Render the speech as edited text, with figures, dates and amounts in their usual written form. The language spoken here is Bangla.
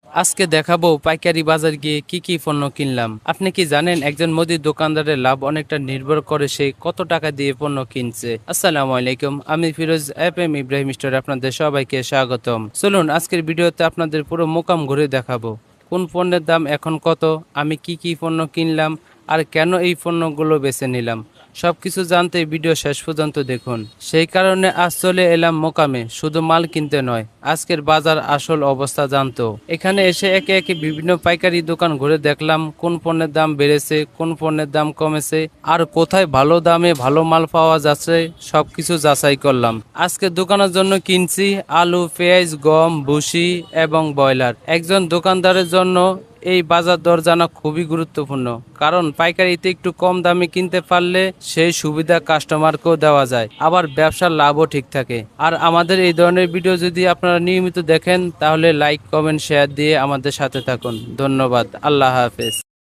আজকে দেখাবো পাইকারি বাজার গিয়ে কি কি পণ্য কিনলাম। আপনি কি জানেন একজন মুদির দোকানদারের লাভ অনেকটা নির্ভর করে সে কত টাকা দিয়ে পণ্য কিনছে। আসসালামু আলাইকুম, আমি ফিরোজ FM ইব্রাহিম স্টোরে আপনাদের সবাইকে স্বাগতম। চলুন আজকের ভিডিওতে আপনাদের পুরো মোকাম ঘুরে দেখাবো কোন পণ্যের দাম এখন কত, আমি কি কি পণ্য কিনলাম আর কেন এই পণ্যগুলো বেছে নিলাম। সবকিছু জানতে ভিডিও শেষ পর্যন্ত দেখুন। সেই কারণে আজ চলে এলাম মোকামে, শুধু মাল কিনতে নয়, আজকের বাজার আসল অবস্থা জানতো। এখানে এসে একে একে বিভিন্ন পাইকারি দোকান ঘুরে দেখলাম কোন পণ্যের দাম বেড়েছে, কোন পণ্যের দাম কমেছে আর কোথায় ভালো দামে ভালো মাল পাওয়া যাচ্ছে সবকিছু যাচাই করলাম। আজকে দোকানের জন্য কিনছি আলু, পেঁয়াজ, গম, ভুসি এবং ব্রয়লার। একজন দোকানদারের জন্য এই বাজার দর জানা খুবই গুরুত্বপূর্ণ, কারণ পাইকারিতে একটু কম দামে কিনতে পারলে সেই সুবিধা কাস্টমারকেও দেওয়া যায়, আবার ব্যবসার লাভও ঠিক থাকে। আর আমাদের এই ধরনের ভিডিও যদি আপনারা নিয়মিত দেখেন তাহলে লাইক, কমেন্ট, শেয়ার দিয়ে আমাদের সাথে থাকুন। ধন্যবাদ। আল্লাহ হাফেজ।